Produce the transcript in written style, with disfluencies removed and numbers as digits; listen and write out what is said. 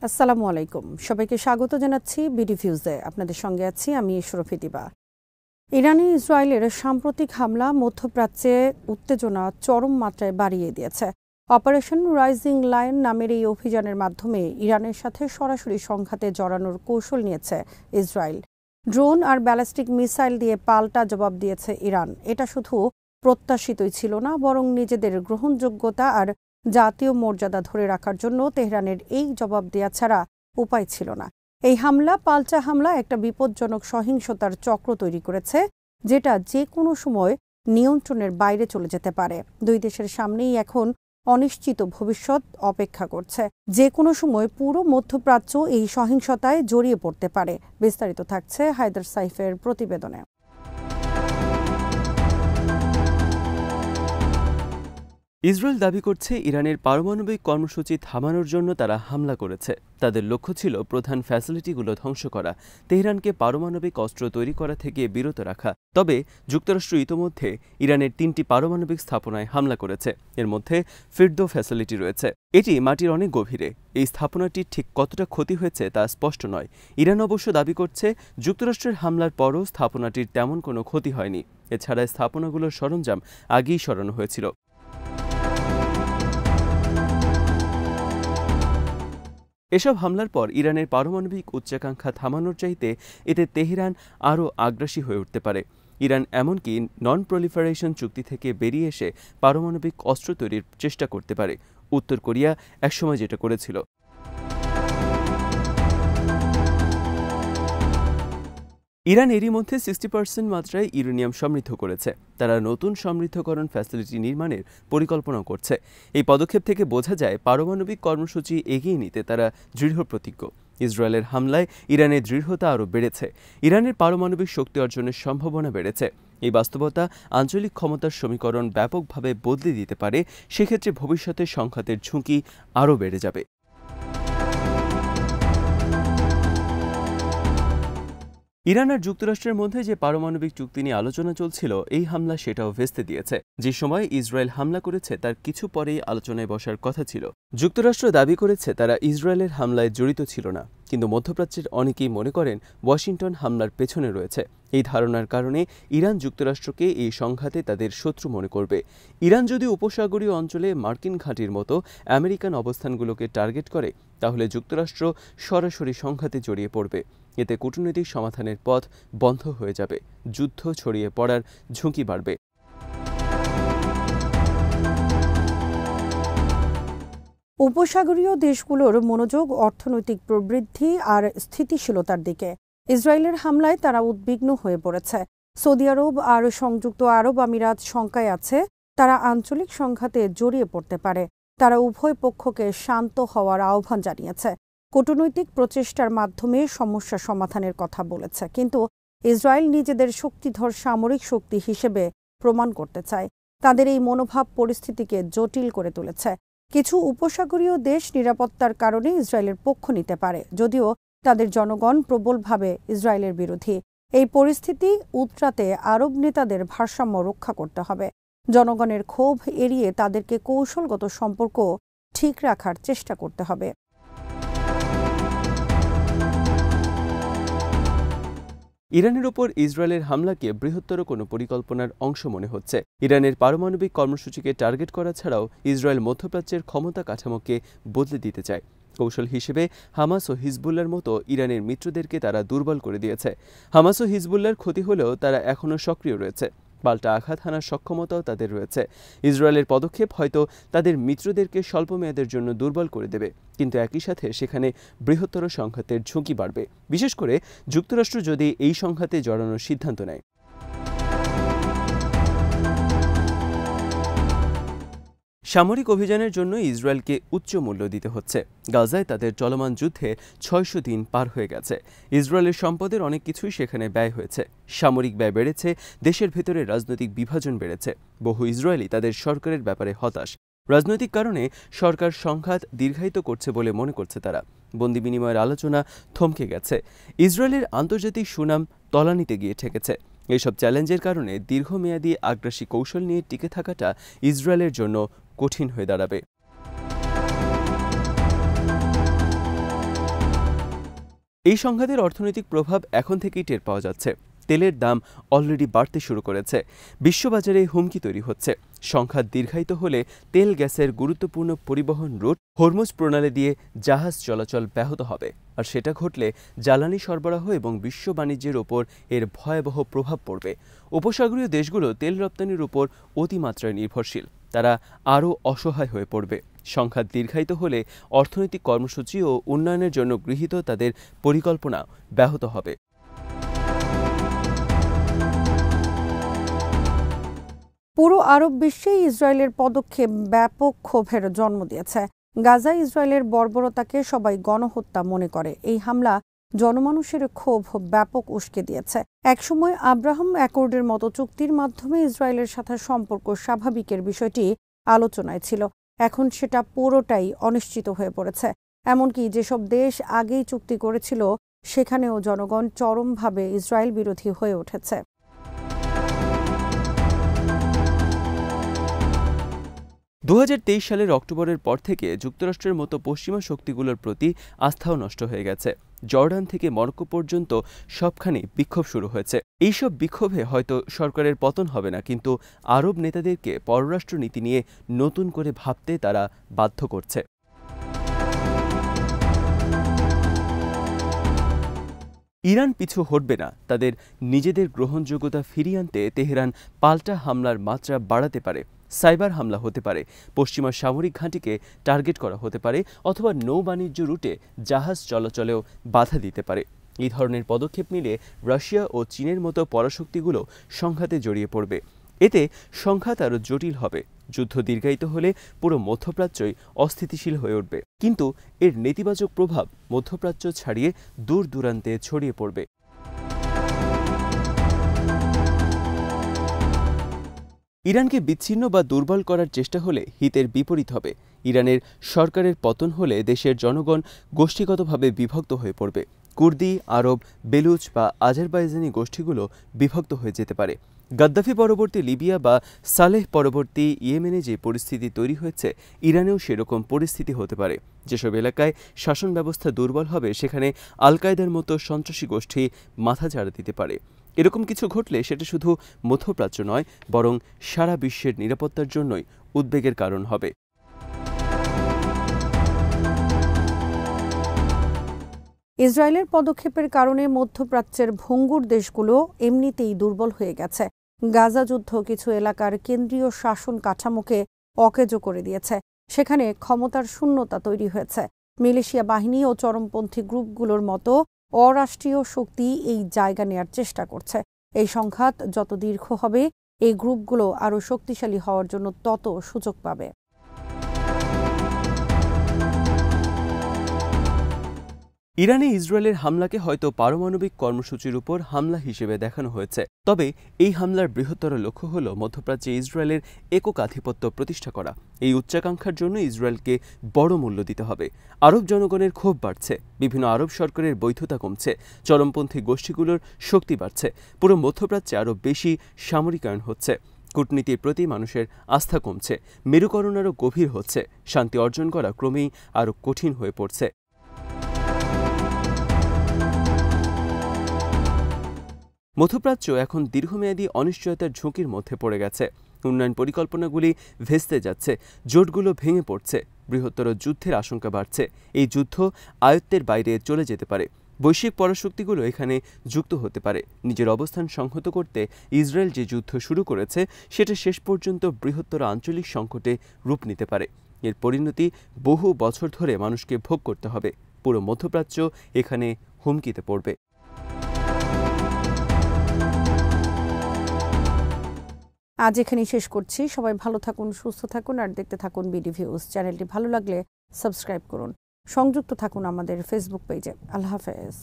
আসসালামু আলাইকুম, সবাইকে স্বাগত জানাচ্ছি বিডি ফিউজে। আপনাদের সঙ্গে আছি আমি শরফি দিবা। ইরানি ইসরায়েলের সাম্প্রতিক হামলা মধ্যপ্রাচ্যে উত্তেজনা চরম মাত্রায় বাড়িয়ে দিয়েছে। অপারেশন রাইজিং লায়ন নামের এই অভিযানের মাধ্যমে ইরানের সাথে সরাসরি সংঘাতে জড়ানোর কৌশল নিয়েছে ইসরায়েল। ড্রোন আর ব্যালিস্টিক মিসাইল দিয়ে পাল্টা জবাব দিয়েছে ইরান। এটা শুধু প্রত্যাশিতই ছিল না, বরং নিজেদের গ্রহণযোগ্যতা আর জাতীয় মর্যাদা ধরে রাখার জন্য তেহরানের এই জবাব দেয়া ছাড়া উপায় ছিল না। এই পাল্টা হামলা একটা বিপজ্জনক সহিংসতার চক্র তৈরি করেছে, যেটা যে কোনো সময় নিয়ন্ত্রণের বাইরে চলে যেতে পারে। দুই দেশের সামনেই এখন অনিশ্চিত ভবিষ্যৎ অপেক্ষা করছে। যে কোনো সময় পুরো মধ্যপ্রাচ্য এই সহিংসতায় জড়িয়ে পড়তে পারে। বিস্তারিত থাকছে হায়দার সাইফের প্রতিবেদনে। ইসরায়েল দাবি করছে ইরানের পারমাণবিক কর্মসূচি থামানোর জন্য তারা হামলা করেছে। তাদের লক্ষ্য ছিল প্রধান ফ্যাসিলিটিগুলো ধ্বংস করা, তেহরানকে পারমাণবিক অস্ত্র তৈরি করা থেকে বিরত রাখা। তবে যুক্তরাষ্ট্র ইতোমধ্যে ইরানের ৩টি পারমাণবিক স্থাপনায় হামলা করেছে। এর মধ্যে ফিরদো ফ্যাসিলিটি রয়েছে। এটি মাটির অনেক গভীরে। এই স্থাপনাটির ঠিক কতটা ক্ষতি হয়েছে তা স্পষ্ট নয়। ইরান অবশ্য দাবি করছে যুক্তরাষ্ট্রের হামলার পরও স্থাপনাটির তেমন কোনো ক্ষতি হয়নি। এছাড়া স্থাপনাগুলোর সরঞ্জাম আগেই সরানো হয়েছিল। এসব হামলার পর ইরানের পারমাণবিক উচ্চাকাঙ্ক্ষা থামানোর চাইতে এতে তেহরান আরও আগ্রাসী হয়ে উঠতে পারে। ইরান এমনকি নন প্রলিফারেশন চুক্তি থেকে বেরিয়ে এসে পারমাণবিক অস্ত্র তৈরির চেষ্টা করতে পারে। উত্তর কোরিয়া একসময় যেটা করেছিল। ইরান এরই মধ্যে 60% মাত্রায় ইউরেনিয়াম সমৃদ্ধ করেছে। তারা নতুন সমৃদ্ধকরণ ফ্যাসিলিটি নির্মাণের পরিকল্পনা করছে। এই পদক্ষেপ থেকে বোঝা যায় পারমাণবিক কর্মসূচি এগিয়ে নিতে তারা দৃঢ় প্রতিজ্ঞ। ইসরায়েলের হামলায় ইরানের দৃঢ়তা আরও বেড়েছে। ইরানের পারমাণবিক শক্তি অর্জনের সম্ভাবনা বেড়েছে। এই বাস্তবতা আঞ্চলিক ক্ষমতার সমীকরণ ব্যাপকভাবে বদলে দিতে পারে। সেক্ষেত্রে ভবিষ্যতে সংঘাতের ঝুঁকি আরও বেড়ে যাবে। ইরান আর যুক্তরাষ্ট্রের মধ্যে যে পারমাণবিক চুক্তি নিয়ে আলোচনা চলছিল, এই হামলা সেটাও ভেস্তে দিয়েছে। যে সময় ইসরায়েল হামলা করেছে তার কিছু পরেই আলোচনায় বসার কথা ছিল। যুক্তরাষ্ট্র দাবি করেছে তারা ইসরায়েলের হামলায় জড়িত ছিল না, কিন্তু মধ্যপ্রাচ্যের অনেকেই মনে করেন ওয়াশিংটন হামলার পেছনে রয়েছে। এই ধারণার কারণে ইরান যুক্তরাষ্ট্রকে এই সংঘাতে তাদের শত্রু মনে করবে। ইরান যদি উপসাগরীয় অঞ্চলে মার্কিন ঘাঁটির মতো আমেরিকান অবস্থানগুলোকে টার্গেট করে, তাহলে যুক্তরাষ্ট্র সরাসরি সংঘাতে জড়িয়ে পড়বে। এতে কূটনৈতিক সমাধানের পথ বন্ধ হয়ে যাবে, যুদ্ধ ছড়িয়ে পড়ার ঝুঁকি বাড়বে। উপসাগরীয় দেশগুলোর মনোযোগ অর্থনৈতিক প্রবৃদ্ধি আর স্থিতিশীলতার দিকে। ইসরায়েলের হামলায় তারা উদ্বিগ্ন হয়ে পড়েছে। সৌদি আরব আর সংযুক্ত আরব আমিরাত শঙ্কায় আছে তারা আঞ্চলিক সংঘাতে জড়িয়ে পড়তে পারে। তারা উভয় পক্ষকে শান্ত হওয়ার আহ্বান জানিয়েছে। কূটনৈতিক প্রচেষ্টার মাধ্যমে সমস্যা সমাধানের কথা বলেছে, কিন্তু ইসরায়েল নিজেদের শক্তিধর সামরিক শক্তি হিসেবে প্রমাণ করতে চায়। তাদের এই মনোভাব পরিস্থিতিকে জটিল করে তুলেছে। কিছু উপসাগরীয় দেশ নিরাপত্তার কারণে ইসরায়েলের পক্ষ নিতে পারে, যদিও তাদের জনগণ প্রবলভাবে ইসরায়েলের বিরোধী। এই পরিস্থিতি উতরাতে আরব নেতাদের ভারসাম্য রক্ষা করতে হবে। জনগণের ক্ষোভ এড়িয়ে তাদেরকে কৌশলগত সম্পর্ক ঠিক রাখার চেষ্টা করতে হবে। ইরানের ওপর ইসরায়েলের হামলাকে বৃহত্তর কোনো পরিকল্পনার অংশ মনে হচ্ছে। ইরানের পারমাণবিক কর্মসূচিকে টার্গেট করা ছাড়াও ইসরায়েল মধ্যপ্রাচ্যের ক্ষমতা কাঠামোকে বদলে দিতে চায়। কৌশল হিসেবে হামাস ও হিজবুল্লার মতো ইরানের মিত্রদেরকে তারা দুর্বল করে দিয়েছে। হামাস ও হিজবুল্লার ক্ষতি হলেও তারা এখনও সক্রিয় রয়েছে। পাল্টা আঘাত হানার সক্ষমতাও তাদের রয়েছে। ইসরায়েলের পদক্ষেপ হয়তো তাদের মিত্রদেরকে স্বল্পমেয়াদের জন্য দুর্বল করে দেবে, কিন্তু একই সাথে সেখানে বৃহত্তর সংঘাতের ঝুঁকি বাড়বে, বিশেষ করে যুক্তরাষ্ট্র যদি এই সংঘাতে জড়ানোর সিদ্ধান্ত নেয়। সামরিক অভিযানের জন্য ইসরায়েলকে উচ্চ মূল্য দিতে হচ্ছে। গাজায় তাদের চলমান যুদ্ধে ৬০০ দিন পার হয়ে গেছে। ইসরায়েলের সম্পদের অনেক কিছুই সেখানে ব্যয় হয়েছে। সামরিক ব্যয় বেড়েছে, দেশের ভেতরে রাজনৈতিক বিভাজন বেড়েছে। বহু ইসরায়েলি তাদের সরকারের ব্যাপারে হতাশ। রাজনৈতিক কারণে সরকার সংঘাত দীর্ঘায়িত করছে বলে মনে করছে তারা। বন্দি বিনিময়ের আলোচনা থমকে গেছে। ইসরায়েলের আন্তর্জাতিক সুনাম তলানিতে গিয়ে ঠেকেছে। এসব চ্যালেঞ্জের কারণে দীর্ঘমেয়াদী আগ্রাসী কৌশল নিয়ে টিকে থাকাটা ইসরায়েলের জন্য কঠিন হয়ে দাঁড়াবে। এই সংঘাতের অর্থনৈতিক প্রভাব এখন থেকেই টের পাওয়া যাচ্ছে। তেলের দাম অলরেডি বাড়তে শুরু করেছে। বিশ্ববাজারে হুমকি তৈরি হচ্ছে। সংঘাত দীর্ঘায়িত হলে তেল গ্যাসের গুরুত্বপূর্ণ পরিবহন রুট হরমুজ প্রণালী দিয়ে জাহাজ চলাচল ব্যাহত হবে, আর সেটা ঘটলে জ্বালানি সরবরাহ এবং বিশ্ব বাণিজ্যের ওপর এর ভয়াবহ প্রভাব পড়বে। উপসাগরীয় দেশগুলো তেল রপ্তানির উপর অতিমাত্রায় নির্ভরশীল। তারা আরও অসহায় হয়ে পড়বে। সংঘাত দীর্ঘায়িত হলে অর্থনৈতিক কর্মসূচি ও উন্নয়নের জন্য গৃহীত তাদের পরিকল্পনা ব্যাহত হবে। পুরো আরব বিশ্বে ইসরায়েলের পদক্ষেপ ব্যাপক ক্ষোভের জন্ম দিয়েছে। গাজায় ইসরায়েলের বর্বরতাকে সবাই গণহত্যা মনে করে। এই হামলা জনমানুষের ক্ষোভ ব্যাপক উস্কে দিয়েছে। একসময় আব্রাহাম অ্যাকর্ডের মতো চুক্তির মাধ্যমে ইসরায়েলের সাথে সম্পর্ক স্বাভাবিকের বিষয়টি আলোচনায় ছিল। এখন সেটা পুরোটাই অনিশ্চিত হয়ে পড়েছে। এমনকি যেসব দেশ আগেই চুক্তি করেছিল সেখানেও জনগণ চরমভাবে ইসরায়েল বিরোধী হয়ে উঠেছে। 2023 সালের অক্টোবরের পর থেকে যুক্তরাষ্ট্রের মতো পশ্চিমা শক্তিগুলোর প্রতি আস্থাও নষ্ট হয়ে গেছে। জর্ডান থেকে মরক্কো পর্যন্ত সবখানে বিক্ষোভ শুরু হয়েছে। এইসব বিক্ষোভে হয়তো সরকারের পতন হবে না, কিন্তু আরব নেতাদেরকে পররাষ্ট্র নীতি নিয়ে নতুন করে ভাবতে তারা বাধ্য করছে। ইরান পিছু হটবে না। তাদের নিজেদের গ্রহণযোগ্যতা ফিরিয়ে আনতে তেহরান পাল্টা হামলার মাত্রা বাড়াতে পারে। সাইবার হামলা হতে পারে, পশ্চিমা সামরিক ঘাঁটিকে টার্গেট করা হতে পারে, অথবা নৌ বাণিজ্য রুটে জাহাজ চলাচলেও বাধা দিতে পারে। এই ধরনের পদক্ষেপ নিলে রাশিয়া ও চীনের মতো পরাশক্তিগুলো সংঘাতে জড়িয়ে পড়বে। এতে সংঘাত আরও জটিল হবে। যুদ্ধ দীর্ঘায়িত হলে পুরো মধ্যপ্রাচ্যই অস্থিতিশীল হয়ে উঠবে। কিন্তু এর নেতিবাচক প্রভাব মধ্যপ্রাচ্য ছাড়িয়ে দূর দূরান্তে ছড়িয়ে পড়বে। ইরানকে বিচ্ছিন্ন বা দুর্বল করার চেষ্টা হলে হিতের বিপরীত হবে। ইরানের সরকারের পতন হলে দেশের জনগণ গোষ্ঠীগতভাবে বিভক্ত হয়ে পড়বে। কুর্দি, আরব, বেলুচ বা আজারবাইজানি গোষ্ঠীগুলো বিভক্ত হয়ে যেতে পারে। গাদ্দাফি পরবর্তী লিবিয়া বা সালেহ পরবর্তী ইয়েমেনে যে পরিস্থিতি তৈরি হয়েছে, ইরানেও সেরকম পরিস্থিতি হতে পারে। যেসব এলাকায় শাসন ব্যবস্থা দুর্বল হবে সেখানে আল কায়েদার মতো সন্ত্রাসী গোষ্ঠী মাথাচাড়া দিতে পারে। এরকম কিছু ঘটলে সেটা শুধু মধ্যপ্রাচ্য নয়, বরং সারা বিশ্বের নিরাপত্তার জন্যই উদ্বেগের কারণ হবে। ইসরায়েলের পদক্ষেপের কারণে মধ্যপ্রাচ্যের ভঙ্গুর দেশগুলো এমনিতেই দুর্বল হয়ে গেছে। গাজা যুদ্ধ কিছু এলাকার কেন্দ্রীয় শাসন কাঠামোকে অকেজো করে দিয়েছে। সেখানে ক্ষমতার শূন্যতা তৈরি হয়েছে। মিলিশিয়া বাহিনী ও চরমপন্থী গ্রুপগুলোর মতো অরাষ্ট্রীয় শক্তি এই জায়গা নেয়ার চেষ্টা করছে। এই সংঘাত যত দীর্ঘ হবে, এই গ্রুপগুলো আরও শক্তিশালী হওয়ার জন্য তত সুযোগ পাবে। ইরানে ইসরায়েলের হামলাকে হয়তো পারমাণবিক কর্মসূচির উপর হামলা হিসেবে দেখানো হয়েছে, তবে এই হামলার বৃহত্তর লক্ষ্য হল মধ্যপ্রাচ্যে ইসরায়েলের একক আধিপত্য প্রতিষ্ঠা করা। এই উচ্চাকাঙ্ক্ষার জন্য ইসরায়েলকে বড় মূল্য দিতে হবে। আরব জনগণের ক্ষোভ বাড়ছে, বিভিন্ন আরব সরকারের বৈধতা কমছে, চরমপন্থী গোষ্ঠীগুলোর শক্তি বাড়ছে, পুরো মধ্যপ্রাচ্যে আরও বেশি সামরিকায়ন হচ্ছে, কূটনীতির প্রতি মানুষের আস্থা কমছে, মেরুকরণ আরও গভীর হচ্ছে, শান্তি অর্জন করা ক্রমেই আরও কঠিন হয়ে পড়ছে। মধ্যপ্রাচ্য এখন দীর্ঘমেয়াদী অনিশ্চয়তার ঝুঁকির মধ্যে পড়ে গেছে। উন্নয়ন পরিকল্পনাগুলি ভেস্তে যাচ্ছে, জোটগুলো ভেঙে পড়ছে, বৃহত্তর যুদ্ধের আশঙ্কা বাড়ছে। এই যুদ্ধ আয়ত্তের বাইরে চলে যেতে পারে। বৈশ্বিক পরাশক্তিগুলো এখানে যুক্ত হতে পারে। নিজের অবস্থান সংহত করতে ইসরায়েল যে যুদ্ধ শুরু করেছে সেটা শেষ পর্যন্ত বৃহত্তর আঞ্চলিক সংকটে রূপ নিতে পারে। এর পরিণতি বহু বছর ধরে মানুষকে ভোগ করতে হবে। পুরো মধ্যপ্রাচ্য এখানে হুমকিতে পড়বে। আজ এখানেই শেষ করছি। সবাই ভালো থাকুন, সুস্থ থাকুন আর দেখতে থাকুন বিডি ভিউজ। চ্যানেলটি ভালো লাগলে সাবস্ক্রাইব করুন। সংযুক্ত থাকুন আমাদের ফেসবুক পেজে। আল্লাহ হাফেজ।